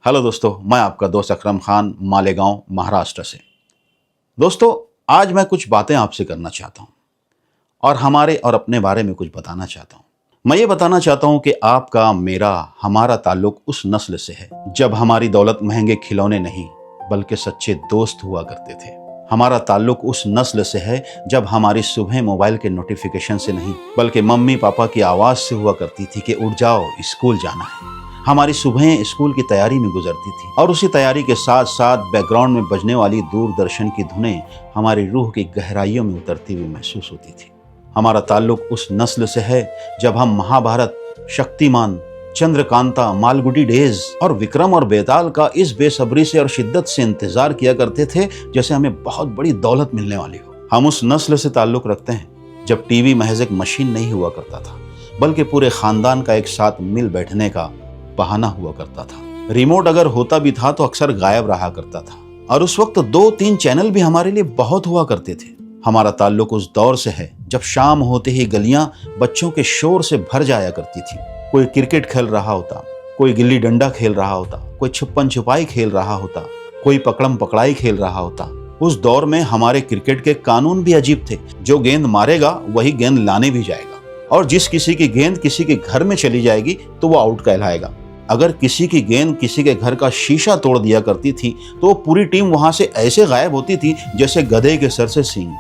Hello दोस्तों, मैं आपका दोस्त अकरम खान मालेगांव महाराष्ट्र से। दोस्तों, आज मैं कुछ बातें आपसे करना चाहता हूं और हमारे और अपने बारे में कुछ बताना चाहता हूं। मैं ये बताना चाहता हूं कि आपका, मेरा, हमारा ताल्लुक उस नस्ल से है जब हमारी दौलत महंगे खिलौने नहीं बल्कि सच्चे दोस्त हुआ करते थे। हमारा ताल्लुक उस नस्ल से है जब हमारी सुबह मोबाइल के नोटिफिकेशन से नहीं बल्कि मम्मी पापा की आवाज़ से हुआ करती थी कि उठ जाओ, स्कूल जाना है। हमारी सुबह स्कूल की तैयारी में गुजरती थी और उसी तैयारी के साथ साथ बैकग्राउंड में बजने वाली दूरदर्शन की धुनें हमारी रूह की गहराइयों में उतरती हुई महसूस होती थी। हमारा ताल्लुक उस नस्ल से है जब हम महाभारत, शक्तिमान, चंद्रकांता, मालगुडी डेज और विक्रम और बेताल का इस बेसब्री से और शिद्दत से इंतजार किया करते थे जैसे हमें बहुत बड़ी दौलत मिलने वाली हो। हम उस नस्ल से ताल्लुक रखते हैं जब टीवी महज एक मशीन नहीं हुआ करता था बल्कि पूरे खानदान का एक साथ मिल बैठने का बहाना हुआ करता था। रिमोट अगर होता भी था तो अक्सर गायब रहा करता था और उस वक्त 2-3 चैनल भी हमारे लिए बहुत हुआ करते थे। हमारा ताल्लुक उस दौर से है जब शाम होते ही गलियां बच्चों के शोर से भर जाया करती थी। कोई क्रिकेट खेल रहा होता, कोई गिल्ली डंडा खेल रहा होता, कोई छुपन छुपाई खेल रहा होता, कोई पकड़म पकड़ाई खेल रहा होता। उस दौर में हमारे क्रिकेट के कानून भी अजीब थे। जो गेंद मारेगा वही गेंद लाने भी जाएगा और जिस किसी की गेंद किसी के घर में चली जाएगी तो वो आउट कहलाएगा। अगर किसी की गेंद किसी के घर का शीशा तोड़ दिया करती थी तो वो पूरी टीम वहां से ऐसे गायब होती थी जैसे गधे के सर से सींग।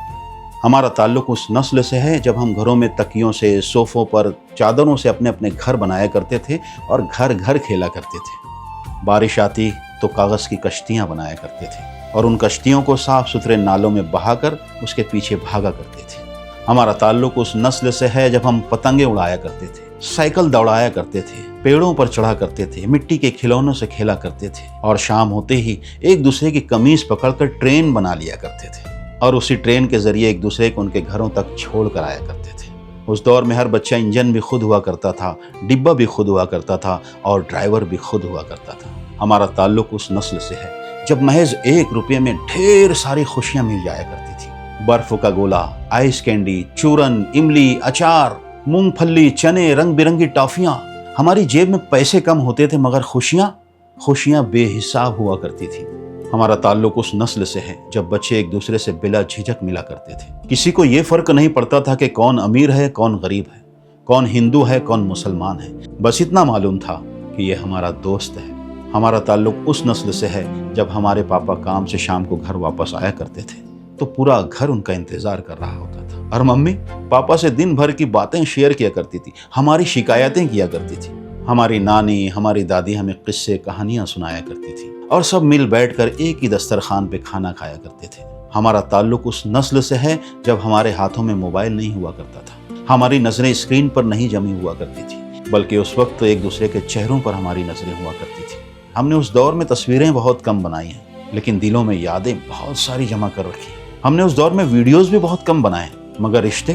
हमारा ताल्लुक उस नस्ल से है जब हम घरों में तकियों से, सोफों पर, चादरों से अपने अपने घर बनाया करते थे और घर घर खेला करते थे। बारिश आती तो कागज़ की कश्तियाँ बनाया करते थे और उन कश्तियों को साफ सुथरे नालों में बहाकर उसके पीछे भागा करते थे। हमारा ताल्लुक उस नस्ल से है जब हम पतंगे उड़ाया करते थे, साइकिल दौड़ाया करते थे, पेड़ों पर चढ़ा करते थे, मिट्टी के खिलौनों से खेला करते थे और शाम होते ही एक दूसरे की कमीज पकड़कर ट्रेन बना लिया करते थे और उसी ट्रेन के जरिए एक दूसरे को उनके घरों तक छोड़ कर आया करते थे। उस दौर में हर बच्चा इंजन भी खुद हुआ करता था, डिब्बा भी खुद हुआ करता था और ड्राइवर भी खुद हुआ करता था। हमारा ताल्लुक उस नस्ल से है जब महज 1 रुपये में ढेर सारी खुशियां मिल जाया करती थी। बर्फ का गोला, आइस कैंडी, चूरन, इमली, अचार, मूंगफली, चने, रंग बिरंगी टॉफियां। हमारी जेब में पैसे कम होते थे मगर खुशियां बेहिसाब हुआ करती थी। हमारा ताल्लुक उस नस्ल से है जब बच्चे एक दूसरे से बिला झिझक मिला करते थे। किसी को ये फर्क नहीं पड़ता था कि कौन अमीर है, कौन गरीब है, कौन हिंदू है, कौन मुसलमान है। बस इतना मालूम था कि ये हमारा दोस्त है। हमारा ताल्लुक उस नस्ल से है जब हमारे पापा काम से शाम को घर वापस आया करते थे तो पूरा घर उनका इंतजार कर रहा होता था और मम्मी पापा से दिन भर की बातें शेयर किया करती थी, हमारी शिकायतें किया करती थी। हमारी नानी, हमारी दादी हमें किस्से कहानियां सुनाया करती थी और सब मिल बैठकर एक ही दस्तरखान पे खाना खाया करते थे। हमारा ताल्लुक उस नस्ल से है जब हमारे हाथों में मोबाइल नहीं हुआ करता था, हमारी नजरें स्क्रीन पर नहीं जमी हुआ करती थी बल्कि उस वक्त तो एक दूसरे के चेहरों पर हमारी नजरें हुआ करती थी। हमने उस दौर में तस्वीरें बहुत कम बनाई हैं लेकिन दिलों में यादें बहुत सारी जमा कर रखी। हमने उस दौर में वीडियोस भी बहुत कम बनाए मगर रिश्ते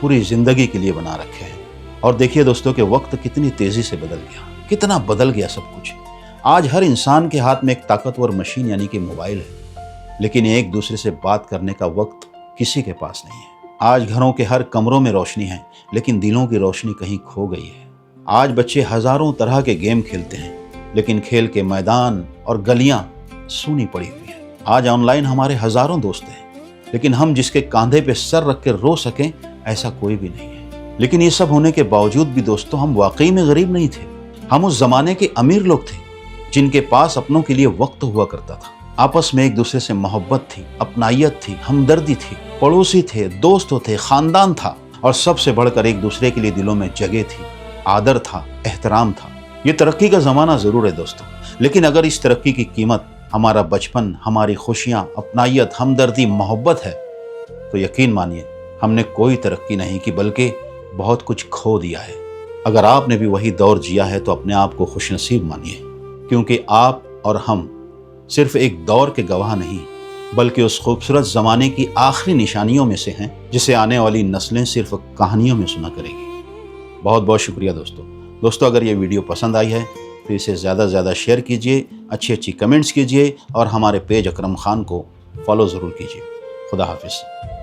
पूरी जिंदगी के लिए बना रखे हैं। और देखिए दोस्तों कि वक्त कितनी तेजी से बदल गया, कितना बदल गया सब कुछ। आज हर इंसान के हाथ में एक ताकतवर मशीन यानी कि मोबाइल है लेकिन एक दूसरे से बात करने का वक्त किसी के पास नहीं है। आज घरों के हर कमरों में रोशनी है लेकिन दिलों की रोशनी कहीं खो गई है। आज बच्चे हजारों तरह के गेम खेलते हैं लेकिन खेल के मैदान और गलियां सूनी पड़ी हुई हैं। आज ऑनलाइन हमारे हजारों दोस्त हैं लेकिन हम जिसके कांधे पे सर रख के रो सकें ऐसा कोई भी नहीं है। लेकिन ये सब होने के बावजूद भी दोस्तों हम वाकई में गरीब नहीं थे। हम उस जमाने के अमीर लोग थे जिनके पास अपनों के लिए वक्त हुआ करता था। आपस में एक दूसरे से मोहब्बत थी, अपनायत थी, हमदर्दी थी, पड़ोसी थे, दोस्त थे, खानदान था और सबसे बढ़कर एक दूसरे के लिए दिलों में जगह थी, आदर था, एहतराम था। ये तरक्की का जमाना जरूर है दोस्तों लेकिन अगर इस तरक्की की कीमत हमारा बचपन, हमारी खुशियां, अपनायत, हमदर्दी, मोहब्बत है तो यकीन मानिए हमने कोई तरक्की नहीं की बल्कि बहुत कुछ खो दिया है। अगर आपने भी वही दौर जिया है तो अपने आप को खुशनसीब मानिए क्योंकि आप और हम सिर्फ एक दौर के गवाह नहीं बल्कि उस खूबसूरत ज़माने की आखिरी निशानियों में से हैं जिसे आने वाली नस्लें सिर्फ कहानियों में सुना करेगी। बहुत बहुत शुक्रिया दोस्तों। अगर ये वीडियो पसंद आई है तो इसे ज़्यादा से ज़्यादा शेयर कीजिए, अच्छी कमेंट्स कीजिए और हमारे पेज अकरम खान को फॉलो ज़रूर कीजिए। खुदा हाफिज़।